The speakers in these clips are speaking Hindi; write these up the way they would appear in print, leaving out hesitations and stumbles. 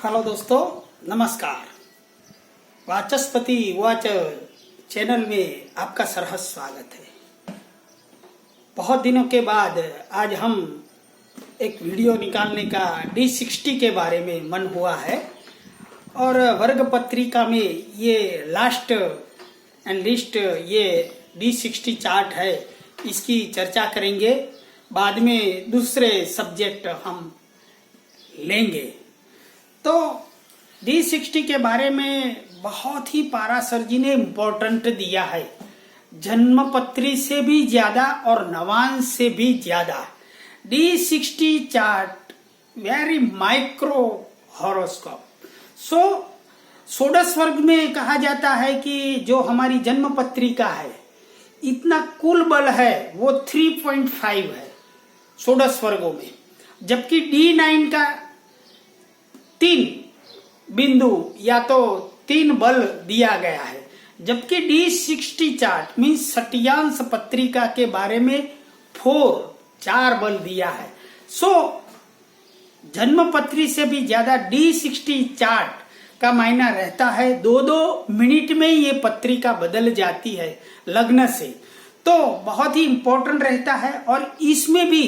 हेलो दोस्तों, नमस्कार। वाचस्पति उवाच चैनल में आपका सरहद स्वागत है। बहुत दिनों के बाद आज हम एक वीडियो निकालने का D60 के बारे में मन हुआ है और वर्ग पत्रिका में ये लास्ट एंड लिस्ट ये D60 चार्ट है, इसकी चर्चा करेंगे। बाद में दूसरे सब्जेक्ट हम लेंगे। तो D60 के बारे में बहुत ही पाराशर जी ने इम्पोर्टेंट दिया है, जन्मपत्री से भी ज्यादा और नवांश से भी ज्यादा। D60 chart very micro horoscope. षोडश वर्ग में कहा जाता है कि जो हमारी जन्म पत्रिका है, इतना कुल बल है वो 3.5 है षोडश वर्गों में, जबकि D9 का 3 बिंदु या तो 3 बल दिया गया है, जबकि D60 चार्ट मीन्स षट्यांश पत्रिका के बारे में 4 बल दिया है। जन्म पत्री से भी ज्यादा D60 चार्ट का मायना रहता है। 2-2 मिनट में ये पत्रिका बदल जाती है लग्न से, तो बहुत ही इंपॉर्टेंट रहता है। और इसमें भी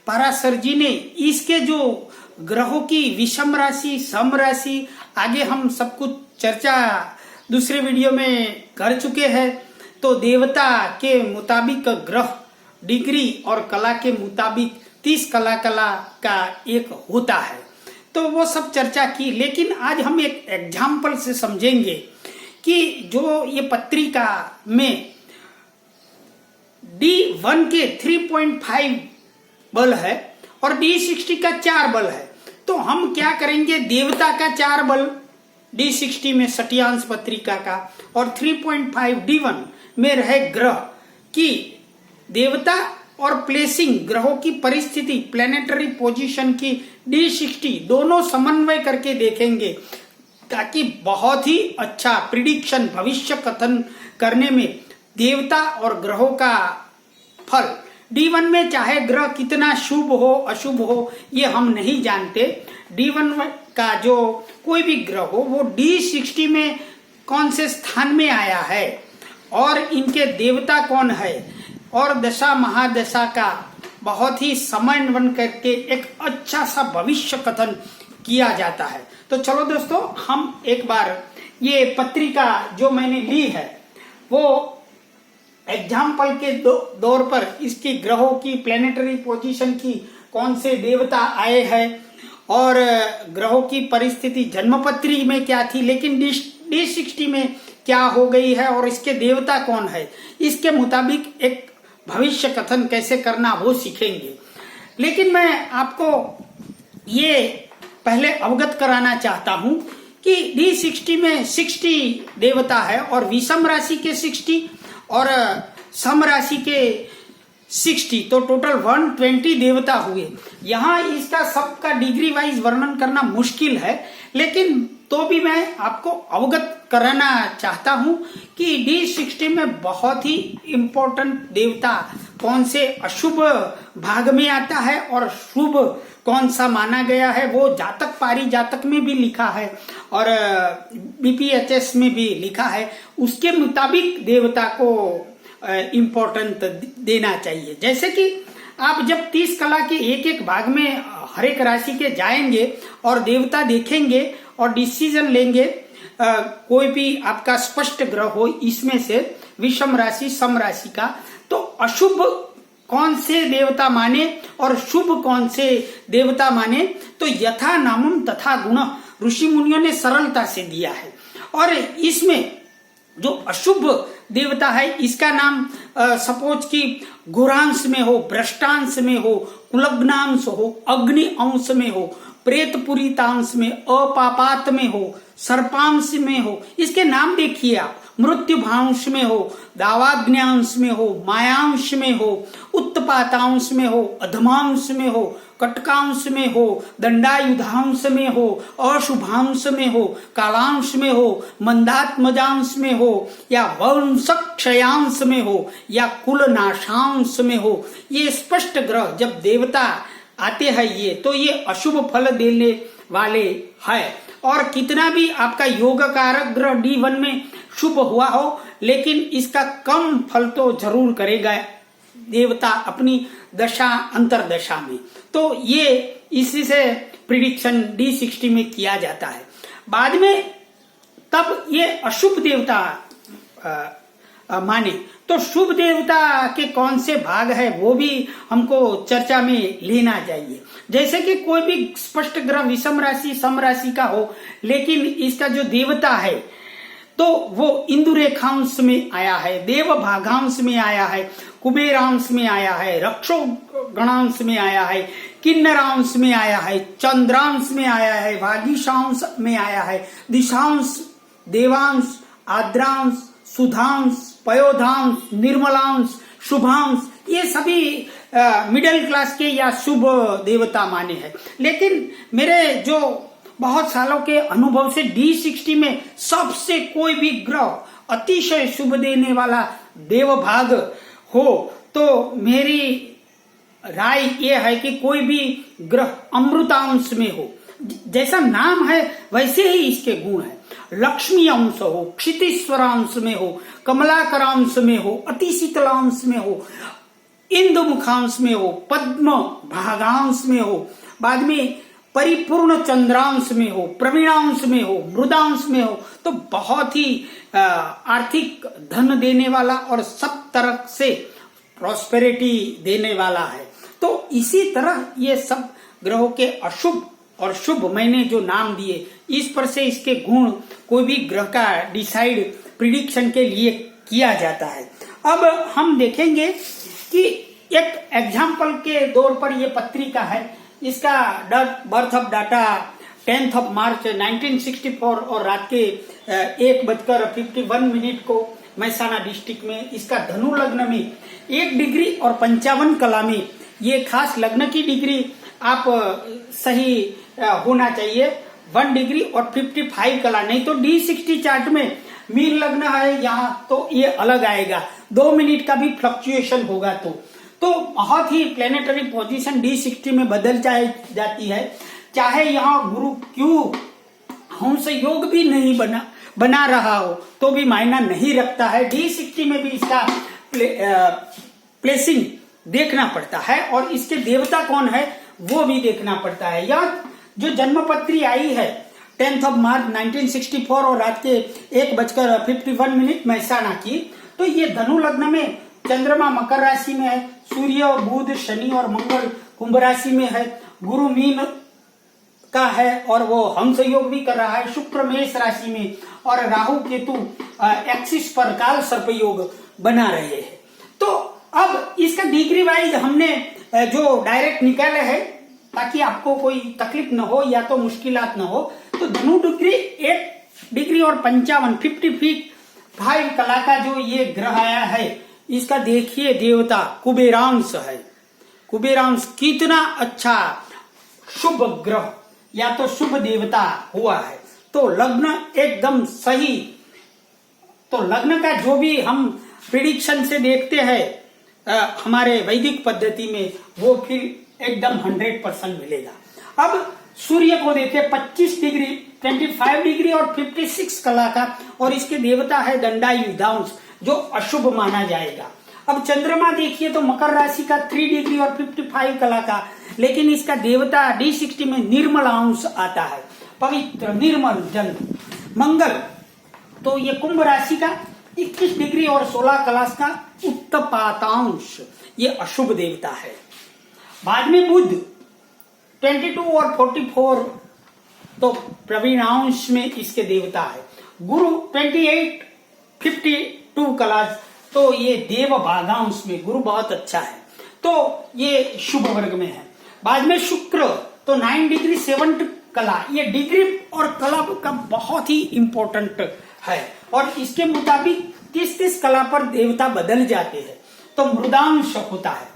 पाराशर जी ने इसके जो ग्रहों की विषम राशि, सम राशि, आगे हम सब कुछ चर्चा दूसरे वीडियो में कर चुके हैं। तो देवता के मुताबिक ग्रह डिग्री और कला के मुताबिक 30 कला का एक होता है, तो वो सब चर्चा की। लेकिन आज हम एक एग्जाम्पल से समझेंगे कि जो ये पत्रिका में D1 के 3.5 बल है और D60 का 4 बल है, तो हम क्या करेंगे, देवता का 4 बल D60 में षट्यांश पत्रिका का और 3.5 D1 में रहे ग्रह की देवता और प्लेसिंग, ग्रहों की परिस्थिति, प्लेनेटरी पोजीशन की D60 दोनों समन्वय करके देखेंगे, ताकि बहुत ही अच्छा प्रिडिक्शन, भविष्य कथन करने में देवता और ग्रहों का फल। D1 में चाहे ग्रह कितना शुभ हो अशुभ हो ये हम नहीं जानते। D1 का जो कोई भी ग्रह हो वो D60 में कौन से स्थान में आया है और इनके देवता कौन है, और दशा महादशा का बहुत ही समन्वय करके एक अच्छा सा भविष्य कथन किया जाता है। तो चलो दोस्तों, हम एक बार ये पत्रिका जो मैंने ली है वो एग्जाम्पल के दौर पर इसकी ग्रहों की प्लेनेटरी पोजीशन की, कौन से देवता आए हैं और ग्रहों की परिस्थिति जन्मपत्री में क्या थी, लेकिन D60 में क्या हो गई है और इसके देवता कौन है, इसके मुताबिक एक भविष्य कथन कैसे करना वो सीखेंगे। लेकिन मैं आपको ये पहले अवगत कराना चाहता हूं कि D60 में 60 देवता है और विषम राशि के 60 और सम राशि के 60, तो टोटल 120 देवता हुए। यहाँ इसका सबका डिग्री वाइज वर्णन करना मुश्किल है, लेकिन तो भी मैं आपको अवगत कराना चाहता हूँ कि D60 में बहुत ही इम्पोर्टेंट देवता कौन से अशुभ भाग में आता है और शुभ कौन सा माना गया है, वो जातक पारिजातक में भी लिखा है और BPHS में भी लिखा है। उसके मुताबिक देवता को इम्पोर्टेंट देना चाहिए। जैसे कि आप जब 30 कला के एक भाग में हर एक राशि के जाएंगे और देवता देखेंगे और डिसीजन लेंगे, कोई भी आपका स्पष्ट ग्रह हो इसमें से विषम राशि सम राशि का, तो अशुभ कौन से देवता माने और शुभ कौन से देवता माने, तो यथा नामम तथा गुण ऋषि मुनियों ने सरलता से दिया है। और इसमें जो अशुभ देवता है इसका नाम सपोज कि गुरांश में हो, भ्रष्टांश में हो, कुलग्नांश हो, अग्नि अंश में हो, प्रेतपुरीतांश में, अपापात में हो, सर्पांश में हो, इसके नाम देखिए आप, मृत्यु भांश में हो, दावाग्न्यांश में हो, मायांश में हो, उत्पातांश में हो, अधमांश में हो, कटकांश में हो, दंडायुधांश में हो, अशुभांश में हो, कालांश में हो, मंदात्मजांश में हो, या वंशक्षयांश में हो, या कुलनाशांश में हो। ये स्पष्ट ग्रह जब देवता आते हैं ये, तो ये अशुभ फल देने वाले है। और कितना भी आपका योग कारक ग्रह D1 में शुभ हुआ हो, लेकिन इसका कम फल तो जरूर करेगा देवता अपनी दशा अंतरदशा में। तो ये इसी से प्रिडिक्शन D60 में किया जाता है। बाद में तब ये अशुभ देवता माने तो शुभ देवता के कौन से भाग है वो भी हमको चर्चा में लेना चाहिए। जैसे कि कोई भी स्पष्ट ग्रह विषम राशि सम राशि का हो, लेकिन इसका जो देवता है तो वो इंदु रेखांश में आया है, देव भागांश में आया है, कुबेरांश में आया है, रक्षो गणांश में आया है, किन्नरांश में आया है, चंद्रांश में आया है, भागीशांश में आया है, दिशांश, देवांश, आद्रांश, सुधांश, पयोधांश, निर्मलांश, शुभांश, ये सभी मिडिल क्लास के या शुभ देवता माने हैं। लेकिन मेरे जो बहुत सालों के अनुभव से D60 में सबसे कोई भी ग्रह अतिशय शुभ देने वाला देव भाग हो तो मेरी राय ये है कि कोई भी ग्रह अमृतांश में हो, जैसा नाम है वैसे ही इसके गुण है। लक्ष्मी अंश हो, क्षितीश्वरांश में हो, कमलाकरांश में हो, अति शीतलांश में हो, इंदु मुखांश में हो, पद्म भागांश में हो, बाद में परिपूर्ण चंद्रांश में हो, प्रवीणांश में हो, मृदांश में हो, तो बहुत ही आर्थिक धन देने वाला और सब तरह से प्रॉस्पेरिटी देने वाला है। तो इसी तरह ये सब ग्रहों के अशुभ और शुभ मैंने जो नाम दिए, इस पर से इसके गुण कोई भी ग्रह का डिसाइड प्रिडिक्शन के लिए किया जाता है। अब हम देखेंगे कि एक एग्जाम्पल के तौर पर ये पत्रिका है, इसका बर्थ ऑफ डाटा 10 मार्च 1964 और रात के 1:51 को महसाना डिस्ट्रिक्ट में, इसका धनु लग्न में 1 डिग्री और 55 कला में, ये खास लग्न की डिग्री आप सही होना चाहिए 1 डिग्री और 55 कला, नहीं तो D60 चार्ट में मीन लग्न है यहाँ तो ये अलग आएगा, 2 मिनट का भी फ्लक्चुएशन होगा तो बहुत ही प्लेनेटरी पोजीशन D60 में बदल जाती है। चाहे यहाँ गुरु क्यों हंस योग भी नहीं बना रहा हो तो भी मायना नहीं रखता है, D60 में भी इसका प्लेसिंग देखना पड़ता है और इसके देवता कौन है वो भी देखना पड़ता है। यह जो जन्मपत्री आई है 10 मार्च 1964 और रात के 1:51 महसाना की, तो ये धनु लग्न में चंद्रमा मकर राशि में है, सूर्य बुध शनि और मंगल कुंभ राशि में है, गुरु मीन का है और वो हंस योग भी कर रहा है, शुक्र मेष राशि में और राहु केतु एक्सिस पर काल सर्प योग बना रहे हैं। तो अब इसका डिग्री वाइज हमने जो डायरेक्ट निकाले है ताकि आपको कोई तकलीफ न हो या तो मुश्किलात न हो, तो धनु डिग्री 1 डिग्री और 55 कला का जो ये ग्रह आया है, इसका देखिए देवता कुबेरांश है। कुबेरांश कितना अच्छा शुभ ग्रह या तो शुभ देवता हुआ है, तो लग्न एकदम सही। तो लग्न का जो भी हम प्रिडिक्शन से देखते हैं हमारे वैदिक पद्धति में, वो फिर एकदम 100% मिलेगा। अब सूर्य को देखे 25 डिग्री 25 डिग्री और 56 कला का, और इसके देवता है दंडायुधांश जो अशुभ माना जाएगा। अब चंद्रमा देखिए तो मकर राशि का 3 डिग्री और 55 कला का, लेकिन इसका देवता D60 में निर्मल अंश आता है, पवित्र निर्मल जल। मंगल तो ये कुंभ राशि का 21 डिग्री और 16 कला का उत्तपातांश, ये अशुभ देवता है। बाद में बुध 22 और 44 तो प्रवीणांश में इसके देवता है। गुरु 28 52 कला, तो ये देव भागांश में गुरु बहुत अच्छा है, तो ये शुभ वर्ग में है। बाद में शुक्र तो 9 डिग्री 7 कला, ये डिग्री और कला का बहुत ही इंपॉर्टेंट है और इसके मुताबिक 30 कला पर देवता बदल जाते हैं, तो मृदांश होता है।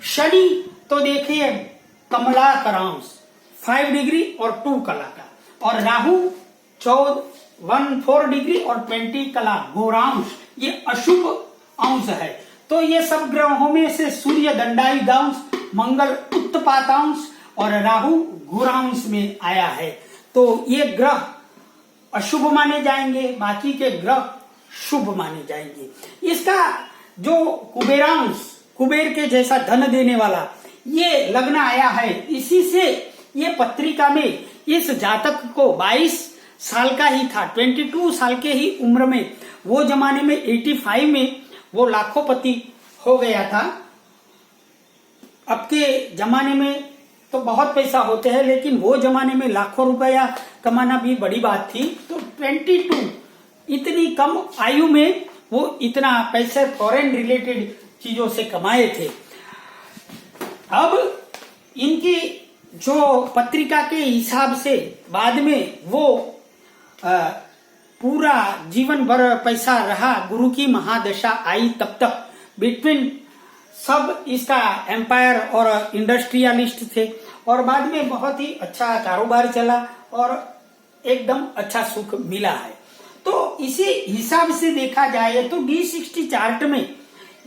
शनि तो देखिए कमलाकरांश 5 डिग्री और 2 कला का, और राहु 14 डिग्री और 20 कला घोरांश, ये अशुभ अंश है। तो ये सब ग्रहों में से सूर्य दंडायुधांश, मंगल उत्तपातांश और राहु घोरांश में आया है। तो ये ग्रह अशुभ माने जाएंगे, बाकी के ग्रह शुभ माने जाएंगे। इसका जो कुबेरांश, कुबेर के जैसा धन देने वाला ये लग्न आया है, इसी से ये पत्रिका में इस जातक को 22 साल का ही था, 22 साल के ही उम्र में, वो जमाने में 85 में वो लाखोपति हो गया था। अब के जमाने में तो बहुत पैसा होते हैं, लेकिन वो जमाने में लाखों रुपया कमाना भी बड़ी बात थी। तो 22 इतनी कम आयु में वो इतना पैसे फॉरेन रिलेटेड चीजों से कमाए थे। अब इनकी जो पत्रिका के हिसाब से बाद में वो पूरा जीवन भर पैसा रहा, गुरु की महादशा आई तब तक बिटवीन सब इसका एम्पायर और इंडस्ट्रियलिस्ट थे, और बाद में बहुत ही अच्छा कारोबार चला और एकदम अच्छा सुख मिला है। तो इसी हिसाब से देखा जाए तो D60 चार्ट में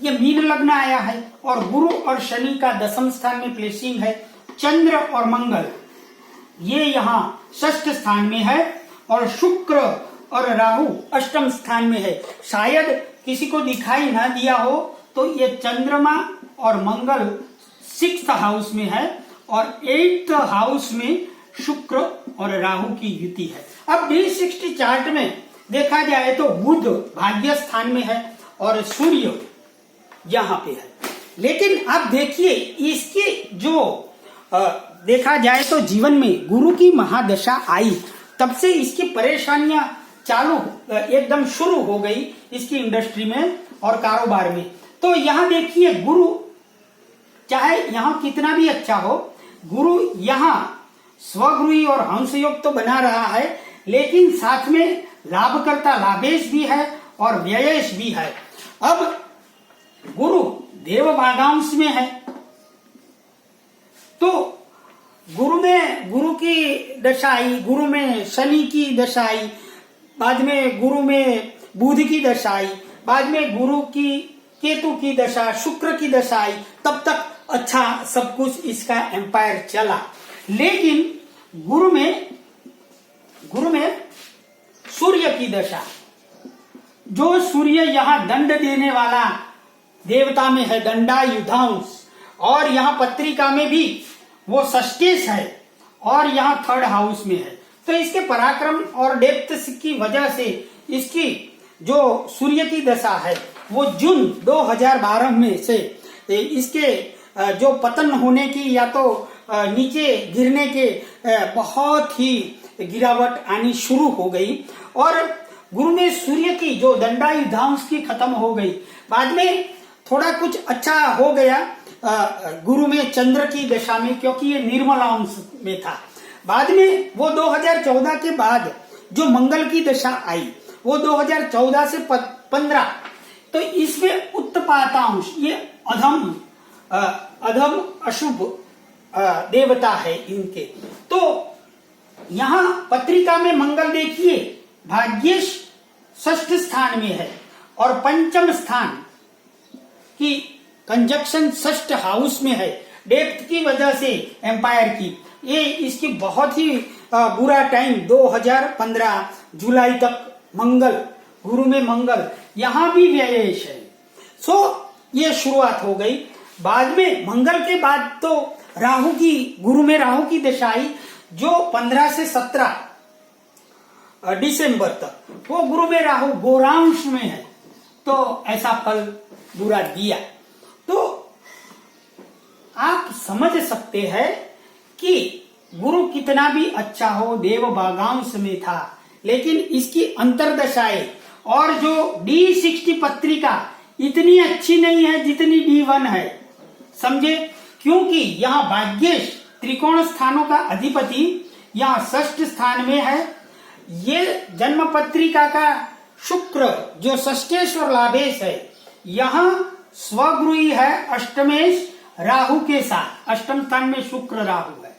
ये मीन लग्न आया है और गुरु और शनि का दशम स्थान में प्लेसिंग है। चंद्र और मंगल ये यहाँ षष्ठ स्थान में है और शुक्र और राहु अष्टम स्थान में है। शायद किसी को दिखाई ना दिया हो तो ये चंद्रमा और मंगल 6th हाउस में है और 8th हाउस में शुक्र और राहु की युति है। अब D60 चार्ट में देखा जाए तो बुध भाग्य स्थान में है और सूर्य यहाँ पे है। लेकिन आप देखिए इसके जो देखा जाए तो जीवन में गुरु की महादशा आई, तब से इसकी परेशानियां चालू एकदम शुरू हो गई इसकी इंडस्ट्री में और कारोबार में। तो यहाँ देखिए गुरु चाहे यहाँ कितना भी अच्छा हो, गुरु यहाँ स्वगुरु और हंस योग तो बना रहा है, लेकिन साथ में लाभकर्ता लाभेश भी है और व्ययेश भी है। अब गुरु देव भागांश में है तो गुरु की दशा आई, गुरु में शनि की दशा आई, बाद में गुरु में बुध की दशा आई, बाद में गुरु की केतु की दशा, शुक्र की दशा आई, तब तक अच्छा सब कुछ इसका एम्पायर चला। लेकिन गुरु में सूर्य की दशा, जो सूर्य यहाँ दंड देने वाला देवता में है, दंडायुधांश, और यहाँ पत्रिका में भी वो षष्ठेश है और यहाँ 3rd हाउस में है। तो इसके पराक्रम और डेप्थ की वजह से इसकी जो सूर्य की दशा है वो जून 2012 में से इसके जो पतन होने की या तो नीचे गिरने के बहुत ही गिरावट आनी शुरू हो गई और गुरु में सूर्य की जो दंडायुधांश की खत्म हो गई। बाद में थोड़ा कुछ अच्छा हो गया गुरु में चंद्र की दशा में, क्योंकि ये निर्मल अंश में था। बाद में वो 2014 के बाद जो मंगल की दशा आई वो 2014 से 15, तो इसमें उत्पातांश, ये अधम अशुभ देवता है इनके। तो यहाँ पत्रिका में मंगल देखिए भाग्येश 6th स्थान में है और 5म स्थान की कंजक्शन 6th हाउस में है। डेप्थ की वजह से एम्पायर की ये इसकी बहुत ही बुरा टाइम 2015 जुलाई तक मंगल, गुरु में मंगल यहाँ भी व्ययेश है। सो ये शुरुआत हो गई। बाद में मंगल के बाद तो राहु की, गुरु में राहु की दशा आई जो 15 से 17 दिसंबर तक, वो गुरु में राहु गोरांश में है, तो ऐसा फल बुरा दिया। तो आप समझ सकते हैं कि गुरु कितना भी अच्छा हो, देव भागांश में था, लेकिन इसकी अंतरदशाएं और जो D60 पत्रिका इतनी अच्छी नहीं है जितनी D1 है, समझे? क्योंकि यहाँ भाग्येश त्रिकोण स्थानों का अधिपति यहाँ 6th स्थान में है। ये जन्म पत्रिका का शुक्र जो षष्ठेश्वर लाभेश है, यहाँ स्वगुरु है अष्टमेश राहु के साथ, अष्टम स्थान में शुक्र राहु है।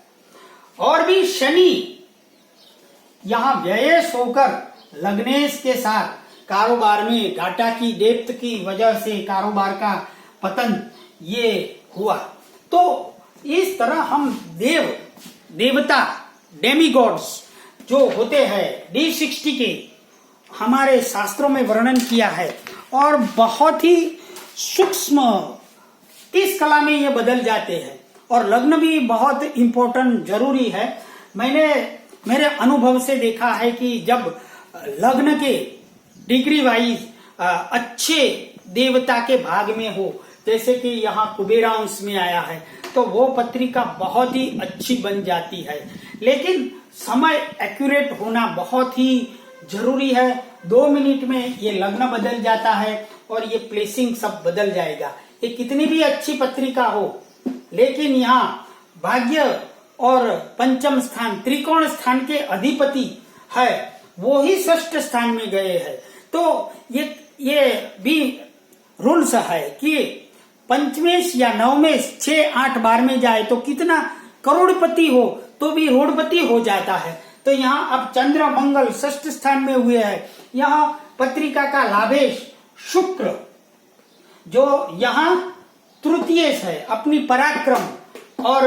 और भी शनि यहाँ व्ययेश होकर लग्नेश के साथ कारोबार में घाटा की डेप्थ की वजह से कारोबार का पतन ये हुआ। तो इस तरह हम देवता डेमीगॉड्स जो होते हैं D60 के हमारे शास्त्रों में वर्णन किया है और बहुत ही सूक्ष्म इस कला में ये बदल जाते हैं और लग्न भी बहुत इम्पोर्टेंट जरूरी है। मैंने मेरे अनुभव से देखा है कि जब लग्न के डिग्री वाइज अच्छे देवता के भाग में हो, जैसे कि यहाँ कुबेरांश में आया है, तो वो पत्रिका बहुत ही अच्छी बन जाती है। लेकिन समय एक्यूरेट होना बहुत ही जरूरी है। 2 मिनट में ये लग्न बदल जाता है और ये प्लेसिंग सब बदल जाएगा। ये कितनी भी अच्छी पत्रिका हो, लेकिन यहाँ भाग्य और पंचम स्थान त्रिकोण स्थान के अधिपति है, वो ही षष्ठ स्थान में गए हैं। तो ये भी रूल्स है कि पंचमेश या नवमेश 6-8 बार में जाए तो कितना करोड़पति हो तो भी रोडपति हो जाता है। तो यहाँ अब चंद्र मंगल षष्ठ स्थान में हुए हैं। यहाँ पत्रिका का लाभेश शुक्र जो यहाँ तृतीय है अपनी पराक्रम और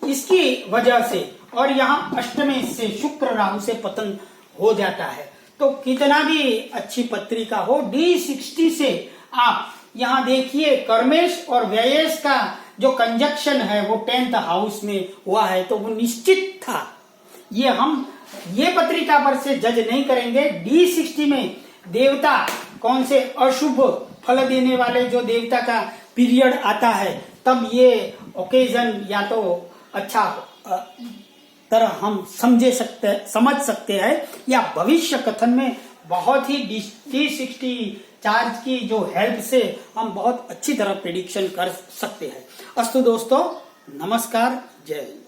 इसकी वजह से, और यहाँ अष्टमेश से शुक्र राहु से पतन हो जाता है। तो कितना भी अच्छी पत्रिका हो, D60 से आप यहाँ देखिए कर्मेश और व्ययेश का जो कंजक्शन है वो 10th हाउस में हुआ है, तो वो निश्चित था। ये हम ये पत्रिका पर से जज नहीं करेंगे। D60 में देवता कौन से अशुभ फल देने वाले जो देवता का पीरियड आता है, तब ये ओकेजन या तो अच्छा तरह हम समझ सकते हैं, या भविष्य कथन में बहुत ही D60 चार्ज की जो हेल्प से हम बहुत अच्छी तरह प्रेडिक्शन कर सकते हैं। अस्तु दोस्तों, नमस्कार, जय हिंद।